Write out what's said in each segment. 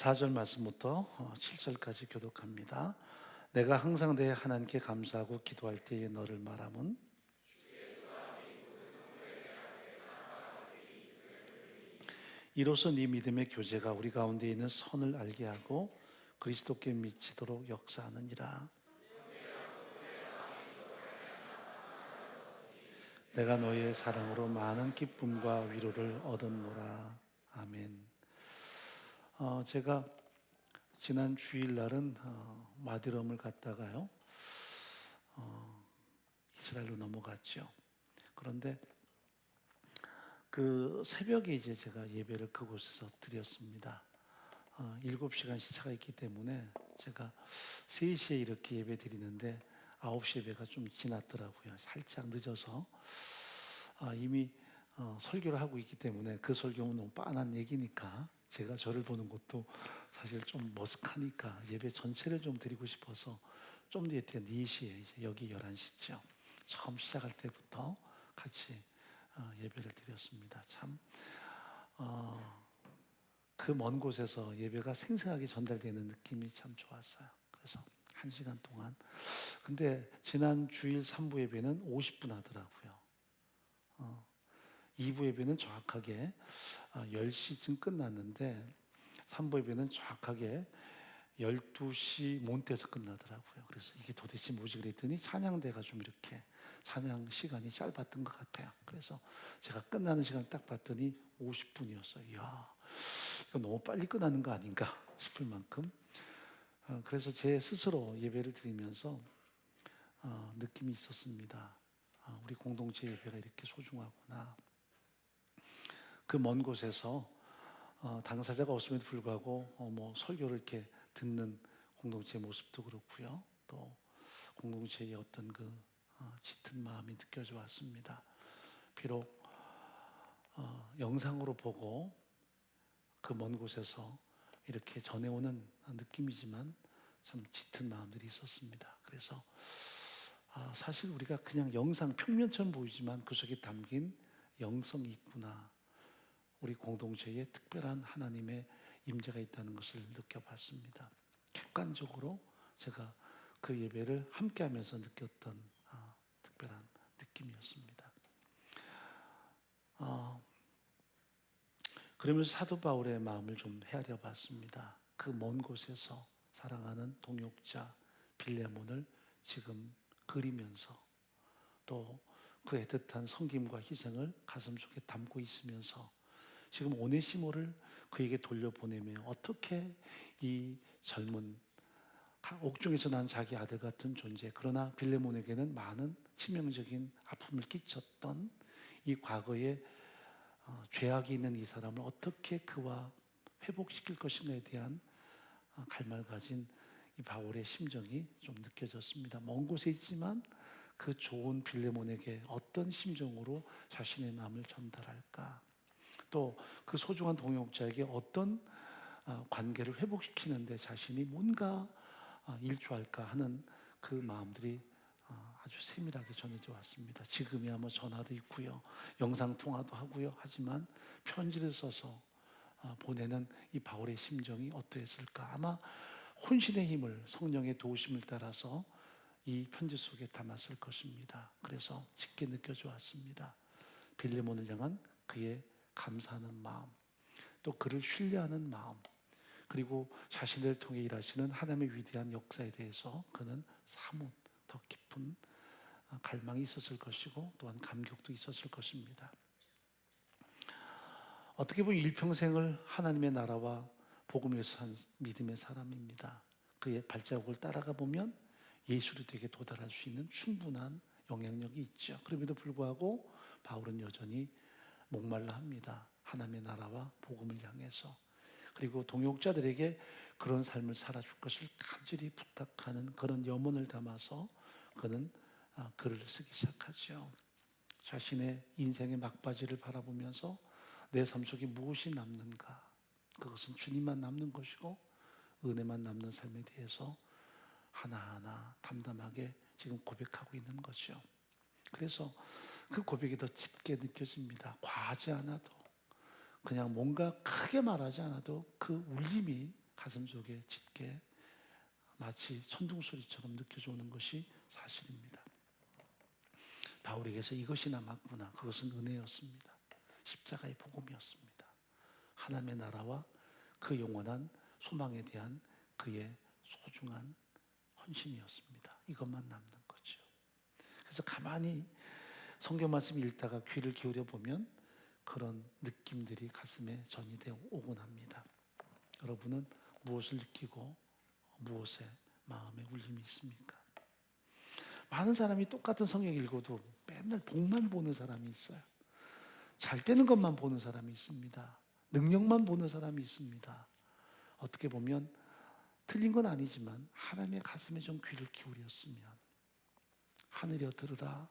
4절 말씀부터 7절까지 교독합니다. 내가 항상 내 하나님께 감사하고 기도할 때에 너를 말함은 이로써 네 믿음의 교제가 우리 가운데 있는 선을 알게 하고 그리스도께 미치도록 역사하느니라. 내가 너의 사랑으로 많은 기쁨과 위로를 얻었노라. 아멘. 제가 지난 주일날은 마디럼을 갔다가요 이스라엘로 넘어갔죠. 그런데 그 새벽에 이제 제가 예배를 그곳에서 드렸습니다. 7시간 시차가 있기 때문에 제가 3시에 이렇게 예배 드리는데 9시 예배가 좀 지났더라고요. 살짝 늦어서 이미 설교를 하고 있기 때문에 그 설교는 너무 빤한 얘기니까 제가 저를 보는 것도 사실 좀 머쓱하니까 예배 전체를 좀 드리고 싶어서 좀 뒤에 4시에 이제 여기 11시죠. 처음 시작할 때부터 같이 예배를 드렸습니다. 참 그 먼 곳에서 예배가 생생하게 전달되는 느낌이 참 좋았어요. 그래서 1시간 동안. 근데 지난 주일 3부 예배는 50분 하더라고요. 2부 예배는 정확하게 10시쯤 끝났는데 3부 예배는 정확하게 12시 몬때에서 끝나더라고요. 그래서 이게 도대체 뭐지 그랬더니 찬양대가 좀 이렇게 찬양 시간이 짧았던 것 같아요. 그래서 제가 끝나는 시간 딱 봤더니 50분이었어요. 이야, 이거 너무 빨리 끝나는 거 아닌가 싶을 만큼. 그래서 제 스스로 예배를 드리면서 느낌이 있었습니다. 우리 공동체 예배가 이렇게 소중하구나. 그 먼 곳에서 당사자가 없음에도 불구하고 뭐 설교를 이렇게 듣는 공동체 모습도 그렇고요. 또 공동체의 어떤 그 짙은 마음이 느껴져 왔습니다. 비록 영상으로 보고 그 먼 곳에서 이렇게 전해오는 느낌이지만 참 짙은 마음들이 있었습니다. 그래서 사실 우리가 그냥 영상 평면처럼 보이지만 그 속에 담긴 영성이 있구나. 우리 공동체에 특별한 하나님의 임재가 있다는 것을 느껴봤습니다. 객관적으로 제가 그 예배를 함께하면서 느꼈던 특별한 느낌이었습니다. 그러면서 사도 바울의 마음을 좀 헤아려 봤습니다. 그 먼 곳에서 사랑하는 동역자 빌레몬을 지금 그리면서 또 그 애틋한 섬김과 희생을 가슴속에 담고 있으면서 지금 오네시모를 그에게 돌려보내며 어떻게 이 젊은 옥중에서 난 자기 아들 같은 존재, 그러나 빌레몬에게는 많은 치명적인 아픔을 끼쳤던 이 과거의 죄악이 있는 이 사람을 어떻게 그와 회복시킬 것인가에 대한 갈망을 가진 이 바울의 심정이 좀 느껴졌습니다. 먼 곳에 있지만 그 좋은 빌레몬에게 어떤 심정으로 자신의 마음을 전달할까? 또 그 소중한 동역자에게 어떤 관계를 회복시키는데 자신이 뭔가 일조할까 하는 그 마음들이 아주 세밀하게 전해져 왔습니다. 지금이야 뭐 전화도 있고요, 영상 통화도 하고요. 하지만 편지를 써서 보내는 이 바울의 심정이 어떠했을까? 아마 혼신의 힘을, 성령의 도우심을 따라서 이 편지 속에 담았을 것입니다. 그래서 짙게 느껴져 왔습니다. 빌레몬을 향한 그의 감사하는 마음, 또 그를 신뢰하는 마음, 그리고 자신을 통해 일하시는 하나님의 위대한 역사에 대해서 그는 사뭇 더 깊은 갈망이 있었을 것이고 또한 감격도 있었을 것입니다. 어떻게 보면 일평생을 하나님의 나라와 복음을 위해서 산 믿음의 사람입니다. 그의 발자국을 따라가 보면 예수리되게 도달할 수 있는 충분한 영향력이 있죠. 그럼에도 불구하고 바울은 여전히 목말라 합니다. 하나님의 나라와 복음을 향해서. 그리고 동역자들에게 그런 삶을 살아줄 것을 간절히 부탁하는 그런 염원을 담아서 그는 글을 쓰기 시작하죠. 자신의 인생의 막바지를 바라보면서 내 삶 속에 무엇이 남는가? 그것은 주님만 남는 것이고 은혜만 남는 삶에 대해서 하나하나 담담하게 지금 고백하고 있는 거죠. 그래서 그 고백이 더 짙게 느껴집니다. 과하지 않아도, 그냥 뭔가 크게 말하지 않아도 그 울림이 가슴 속에 짙게 마치 천둥소리처럼 느껴져 오는 것이 사실입니다. 바울에게서 이것이 남았구나. 그것은 은혜였습니다. 십자가의 복음이었습니다. 하나님의 나라와 그 영원한 소망에 대한 그의 소중한 헌신이었습니다. 이것만 남는 거죠. 그래서 가만히 성경 말씀 읽다가 귀를 기울여 보면 그런 느낌들이 가슴에 전이되어 오곤 합니다. 여러분은 무엇을 느끼고 무엇에 마음에 울림이 있습니까? 많은 사람이 똑같은 성경 읽어도 맨날 복만 보는 사람이 있어요. 잘 되는 것만 보는 사람이 있습니다. 능력만 보는 사람이 있습니다. 어떻게 보면 틀린 건 아니지만 하나님의 가슴에 좀 귀를 기울였으면, 하늘여 들으라,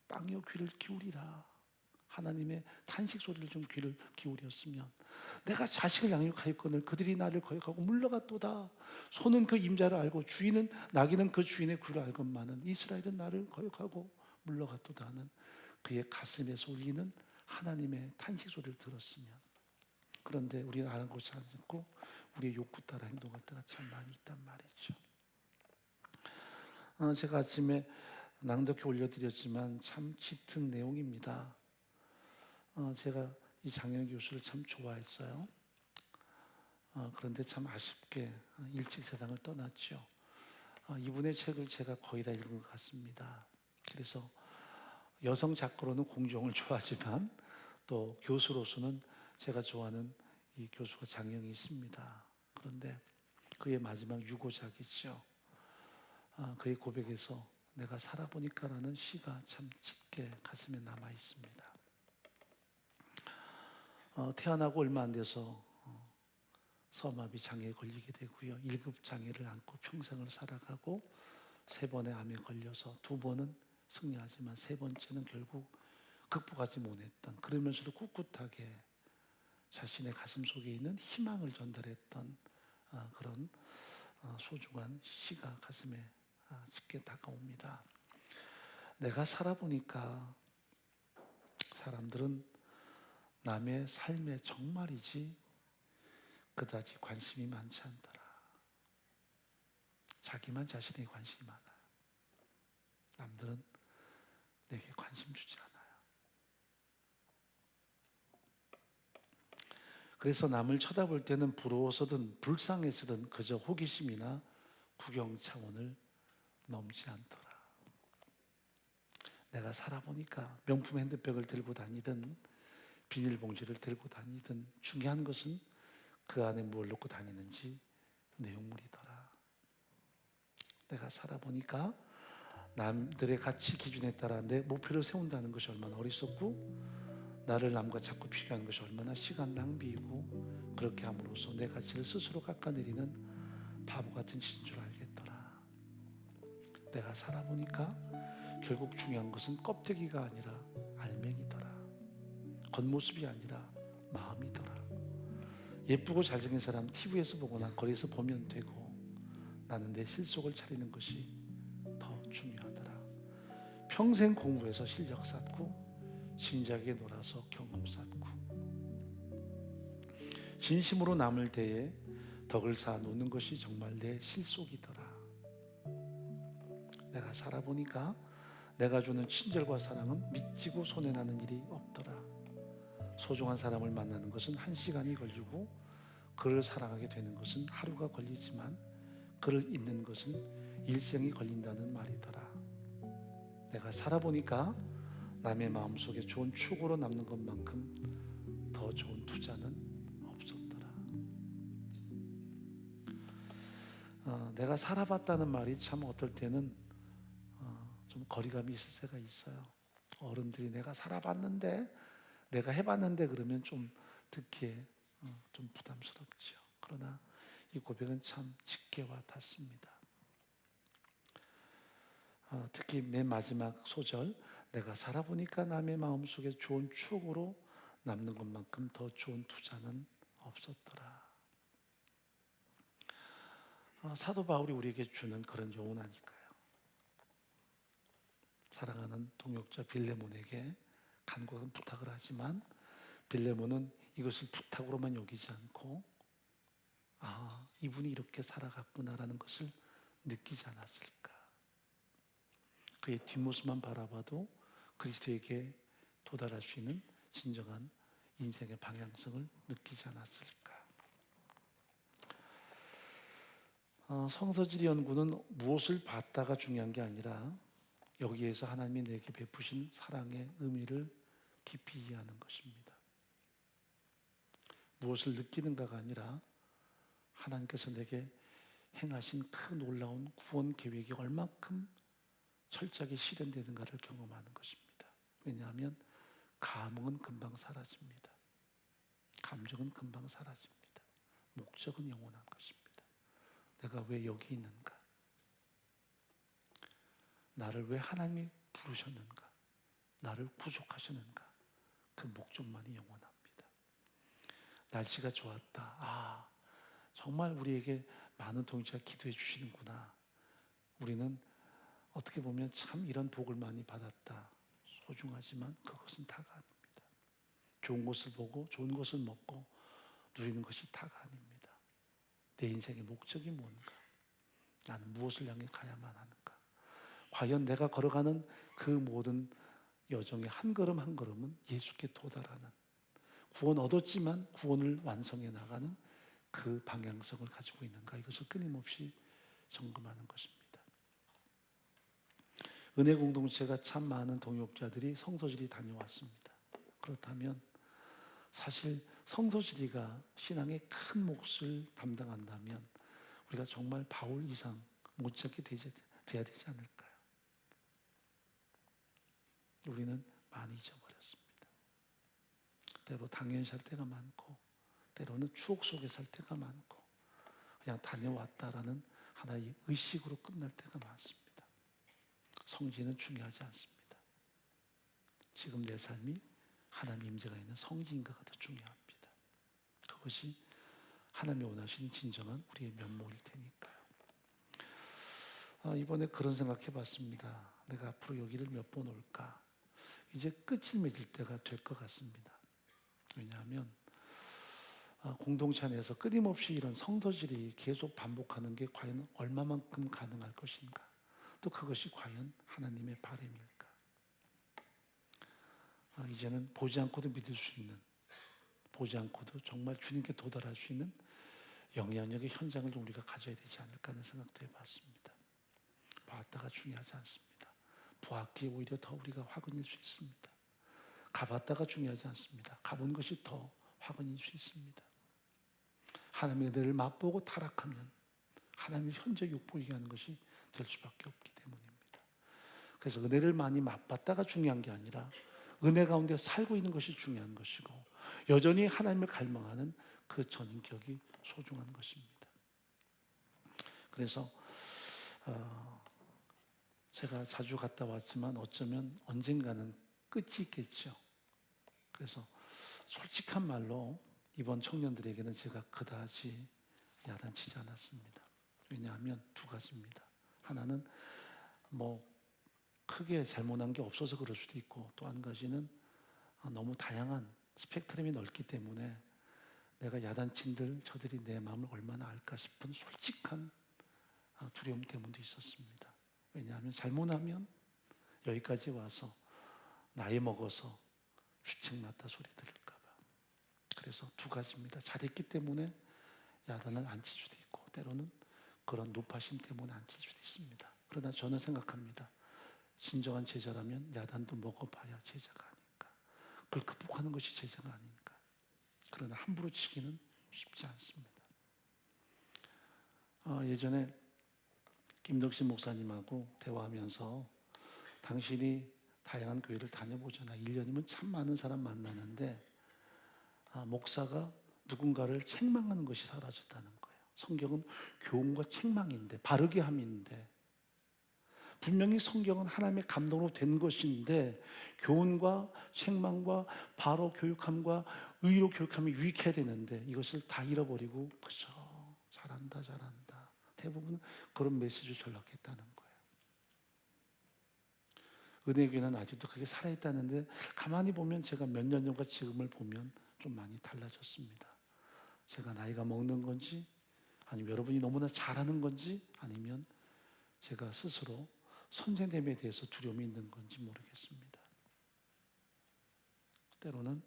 땅여 귀를 기울이라, 하나님의 탄식 소리를 좀 귀를 기울였으면, 내가 자식을 양육하였거늘 그들이 나를 거역하고 물러갔도다. 소는 그 임자를 알고 주인은 나귀는 그 주인의 귀를 알건만은 이스라엘은 나를 거역하고 물러갔도다 하는 그의 가슴에서 울리는 하나님의 탄식 소리를 들었으면. 그런데 우리는 아랑곳이 않고 우리의 욕구 따라 행동할 때가 참 많이 있단 말이죠. 제가 아침에 낭독해 올려드렸지만 참 짙은 내용입니다. 제가 이 장영 교수를 참 좋아했어요. 그런데 참 아쉽게 일찍 세상을 떠났죠. 이분의 책을 제가 거의 다 읽은 것 같습니다. 그래서 여성 작가로는 공정을 좋아하지만 또 교수로서는 제가 좋아하는 이 교수가 장영이십니다. 그런데 그의 마지막 유고작이죠. 그의 고백에서 내가 살아보니까라는 시가 참 짙게 가슴에 남아 있습니다. 태어나고 얼마 안 돼서 서마비 장애에 걸리게 되고요. 1급 장애를 안고 평생을 살아가고 3번의 암에 걸려서 2번은 승리하지만 3번째는 결국 극복하지 못했던, 그러면서도 꿋꿋하게 자신의 가슴 속에 있는 희망을 전달했던 그런 소중한 시가 가슴에 짙게 다가옵니다. 내가 살아보니까 사람들은 남의 삶에 정말이지 그다지 관심이 많지 않더라. 자기만 자신에게 관심이 많아요. 남들은 내게 관심 주지 않아요. 그래서 남을 쳐다볼 때는 부러워서든 불쌍해서든 그저 호기심이나 구경 차원을 넘지 않더라. 내가 살아보니까 명품 핸드백을 들고 다니든 비닐봉지를 들고 다니든 중요한 것은 그 안에 뭘 넣고 다니는지 내용물이더라. 내가 살아보니까 남들의 가치 기준에 따라 내 목표를 세운다는 것이 얼마나 어리석고 나를 남과 자꾸 비교하는 것이 얼마나 시간 낭비이고 그렇게 함으로써 내 가치를 스스로 깎아내리는 바보 같은 짓인 줄 알겠더라. 내가 살아보니까 결국 중요한 것은 껍데기가 아니라 알맹이더라. 겉모습이 아니라 마음이더라. 예쁘고 잘생긴 사람 TV에서 보거나 거리에서 보면 되고 나는 내 실속을 차리는 것이 더 중요하더라. 평생 공부해서 실력 쌓고 진작에 놀아서 경험 쌓고 진심으로 남을 대해 덕을 쌓아 놓는 것이 정말 내 실속이더라. 내가 살아보니까 내가 주는 친절과 사랑은 미치고 손해나는 일이 없더라. 소중한 사람을 만나는 것은 1시간이 걸리고 그를 사랑하게 되는 것은 하루가 걸리지만 그를 잊는 것은 일생이 걸린다는 말이더라. 내가 살아보니까 남의 마음속에 좋은 추억으로 남는 것만큼 더 좋은 투자는 없었더라. 내가 살아봤다는 말이 참 어떨 때는 좀 거리감이 있을 때가 있어요. 어른들이 내가 살아봤는데 내가 해봤는데 그러면 좀 듣기에 좀 부담스럽죠. 그러나 이 고백은 참 짙게 와닿습니다. 특히 맨 마지막 소절, 내가 살아보니까 남의 마음속에 좋은 추억으로 남는 것만큼 더 좋은 투자는 없었더라. 사도 바울이 우리에게 주는 그런 교훈 아닐까요? 사랑하는 동역자 빌레몬에게 간곡한 부탁을 하지만 빌레몬은 이것을 부탁으로만 여기지 않고 이분이 이렇게 살아갔구나라는 것을 느끼지 않았을까? 그의 뒷모습만 바라봐도 그리스도에게 도달할 수 있는 진정한 인생의 방향성을 느끼지 않았을까? 성서지리 연구는 무엇을 봤다가 중요한 게 아니라 여기에서 하나님이 내게 베푸신 사랑의 의미를 깊이 이해하는 것입니다. 무엇을 느끼는가가 아니라 하나님께서 내게 행하신 그 놀라운 구원 계획이 얼만큼 철저하게 실현되는가를 경험하는 것입니다. 왜냐하면 감흥은 금방 사라집니다. 감정은 금방 사라집니다. 목적은 영원한 것입니다. 내가 왜 여기 있는가? 나를 왜 하나님이 부르셨는가? 나를 구속하셨는가? 그 목적만이 영원합니다. 날씨가 좋았다. 정말 우리에게 많은 동지가 기도해 주시는구나. 우리는 어떻게 보면 참 이런 복을 많이 받았다. 소중하지만 그것은 다가 아닙니다. 좋은 것을 보고 좋은 것을 먹고 누리는 것이 다가 아닙니다. 내 인생의 목적이 뭔가? 나는 무엇을 향해 가야만 하는가? 과연 내가 걸어가는 그 모든 여정의 한 걸음 한 걸음은 예수께 도달하는, 구원 얻었지만 구원을 완성해 나가는 그 방향성을 가지고 있는가? 이것을 끊임없이 점검하는 것입니다. 은혜 공동체가 참 많은 동역자들이 성서지리 다녀왔습니다. 그렇다면 사실 성서지리가 신앙의 큰 몫을 담당한다면 우리가 정말 바울 이상 못지않게 돼야 되지 않을까요? 우리는 많이 잊어버렸습니다. 때로 당연시 할 때가 많고 때로는 추억 속에 살 때가 많고 그냥 다녀왔다라는 하나의 의식으로 끝날 때가 많습니다. 성지는 중요하지 않습니다. 지금 내 삶이 하나님의 임재가 있는 성지인가가 더 중요합니다. 그것이 하나님이 원하시는 진정한 우리의 면목일 테니까요. 이번에 그런 생각해 봤습니다. 내가 앞으로 여기를 몇 번 올까? 이제 끝을 맺을 때가 될 것 같습니다. 왜냐하면 공동체 안에서 끊임없이 이런 성도질이 계속 반복하는 게 과연 얼마만큼 가능할 것인가? 또 그것이 과연 하나님의 바람일까? 이제는 보지 않고도 믿을 수 있는, 보지 않고도 정말 주님께 도달할 수 있는 영향력의 현장을 좀 우리가 가져야 되지 않을까 하는 생각도 해봤습니다. 봤다가 중요하지 않습니다. 보았기에 오히려 더 우리가 화근일 수 있습니다. 가봤다가 중요하지 않습니다. 가본 것이 더 화근일 수 있습니다. 하나님의 은혜를 맛보고 타락하면 하나님의 현재 욕보이게 하는 것이 될 수밖에 없기 때문입니다. 그래서 은혜를 많이 맛봤다가 중요한 게 아니라 은혜 가운데 살고 있는 것이 중요한 것이고 여전히 하나님을 갈망하는 그 전인격이 소중한 것입니다. 그래서 제가 자주 갔다 왔지만 어쩌면 언젠가는 끝이 있겠죠. 그래서 솔직한 말로 이번 청년들에게는 제가 그다지 야단치지 않았습니다. 왜냐하면 두 가지입니다. 하나는 크게 잘못한 게 없어서 그럴 수도 있고 또 한 가지는 너무 다양한 스펙트럼이 넓기 때문에 내가 야단친들 저들이 내 마음을 얼마나 알까 싶은 솔직한 두려움 때문도 있었습니다. 왜냐하면 잘못하면 여기까지 와서 나이 먹어서 주책났다 소리 들을까 봐. 그래서 두 가지입니다. 잘했기 때문에 야단을 안 칠 수도 있고 때로는 그런 높아심 때문에 안 칠 수도 있습니다. 그러나 저는 생각합니다. 진정한 제자라면 야단도 먹어봐야 제자가 아닌가. 그걸 극복하는 것이 제자가 아닌가. 그러나 함부로 치기는 쉽지 않습니다. 예전에 김덕신 목사님하고 대화하면서 당신이 다양한 교회를 다녀보잖아. 1년이면 참 많은 사람 만나는데 목사가 누군가를 책망하는 것이 사라졌다는 거예요. 성경은 교훈과 책망인데 바르게 함인데 분명히 성경은 하나님의 감동으로 된 것인데 교훈과 책망과 바로 교육함과 의로 교육함이 유익해야 되는데 이것을 다 잃어버리고 그저 잘한다 대부분 그런 메시지를 전락했다는 거예요. 은혜교회는 아직도 그게 살아있다는데 가만히 보면 제가 몇 년 전과 지금을 보면 좀 많이 달라졌습니다. 제가 나이가 먹는 건지 아니면 여러분이 너무나 잘하는 건지, 아니면 제가 스스로 선생됨에 대해서 두려움이 있는 건지 모르겠습니다. 때로는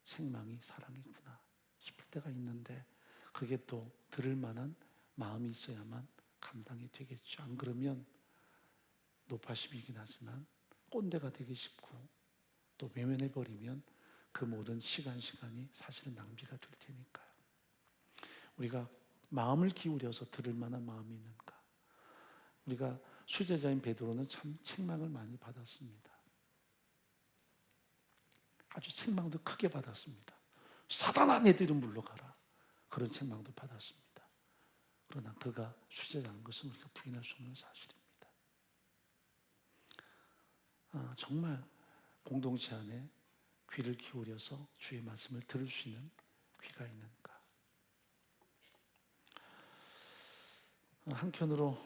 책망이 사랑이구나 싶을 때가 있는데, 그게 또 들을 만한 마음이 있어야만 감당이 되겠죠. 안 그러면 노파심이긴 하지만 꼰대가 되기 쉽고, 또 외면해버리면 그 모든 시간이 사실은 낭비가 될 테니까요. 우리가 마음을 기울여서 들을 만한 마음이 있는가? 우리가 수제자인 베드로는 참 책망을 많이 받았습니다. 아주 책망도 크게 받았습니다. 사단아, 너희들은 물러가라. 그런 책망도 받았습니다. 그러나 그가 수제자인 것은 우리가 부인할 수 없는 사실입니다. 정말 공동체 안에 귀를 기울여서 주의 말씀을 들을 수 있는 귀가 있는가? 한편으로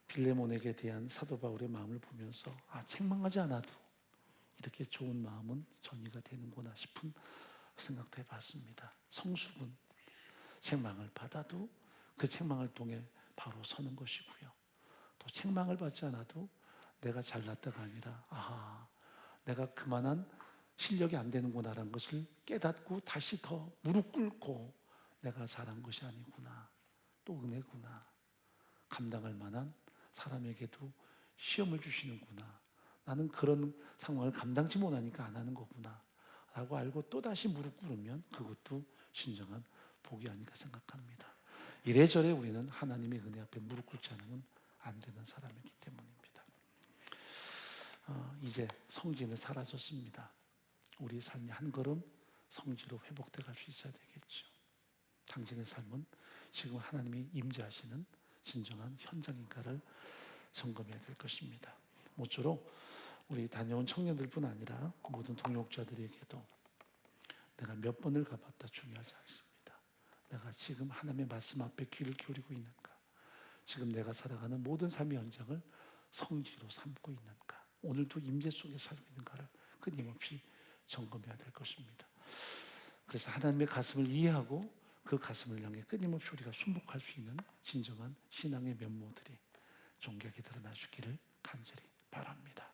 빌레몬에게 대한 사도 바울의 마음을 보면서 책망하지 않아도 이렇게 좋은 마음은 전이가 되는구나 싶은 생각도 해봤습니다. 성숙은 책망을 받아도 그 책망을 통해 바로 서는 것이고요. 또 책망을 받지 않아도 내가 잘났다가 아니라 내가 그만한 실력이 안 되는구나라는 것을 깨닫고 다시 더 무릎 꿇고 내가 잘한 것이 아니구나, 또 은혜구나, 감당할 만한 사람에게도 시험을 주시는구나, 나는 그런 상황을 감당치 못하니까 안 하는 거구나 라고 알고 또다시 무릎 꿇으면 그것도 진정한 복이 아닐까 생각합니다. 이래저래 우리는 하나님의 은혜 앞에 무릎 꿇지 않으면 안 되는 사람이기 때문입니다. 이제 성지는 사라졌습니다. 우리 삶이 한 걸음 성지로 회복돼 갈 수 있어야 되겠죠. 당신의 삶은 지금 하나님이 임재하시는 진정한 현장인가를 점검해야 될 것입니다. 모쪼록 우리 다녀온 청년들뿐 아니라 모든 동역자들에게도 내가 몇 번을 가봤다 중요하지 않습니다. 내가 지금 하나님의 말씀 앞에 귀를 기울이고 있는가? 지금 내가 살아가는 모든 삶의 현장을 성지로 삼고 있는가? 오늘도 임재 속에 살고 있는가를 끊임없이 점검해야 될 것입니다. 그래서 하나님의 가슴을 이해하고 그 가슴을 향해 끊임없이 우리가 순복할 수 있는 진정한 신앙의 면모들이 존귀하게 드러나시기를 간절히 바랍니다.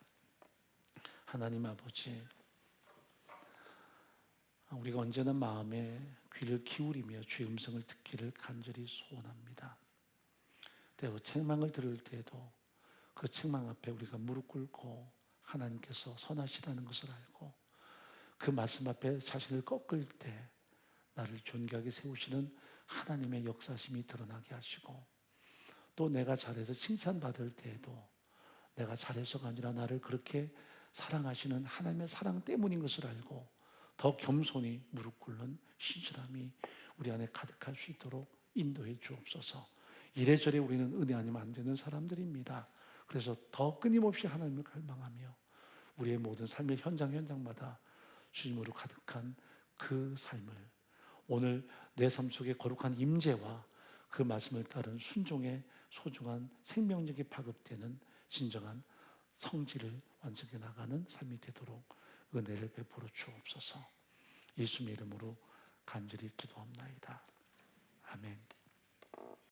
하나님 아버지, 우리가 언제나 마음에 귀를 기울이며 주의 음성을 듣기를 간절히 소원합니다. 때로 책망을 들을 때에도 그 책망 앞에 우리가 무릎 꿇고 하나님께서 선하시다는 것을 알고 그 말씀 앞에 자신을 꺾을 때 나를 존귀하게 세우시는 하나님의 역사심이 드러나게 하시고, 또 내가 잘해서 칭찬받을 때에도 내가 잘해서가 아니라 나를 그렇게 사랑하시는 하나님의 사랑 때문인 것을 알고 더 겸손히 무릎 꿇는 신실함이 우리 안에 가득할 수 있도록 인도해 주옵소서. 이래저래 우리는 은혜 아니면 안 되는 사람들입니다. 그래서 더 끊임없이 하나님을 갈망하며 우리의 모든 삶의 현장마다 주님으로 가득한 그 삶을, 오늘 내 삶 속에 거룩한 임재와 그 말씀을 따른 순종의 소중한 생명력이 파급되는 진정한 성지를 완성해 나가는 삶이 되도록 은혜를 베풀어 주옵소서. 예수님의 이름으로 간절히 기도합나이다. 아멘.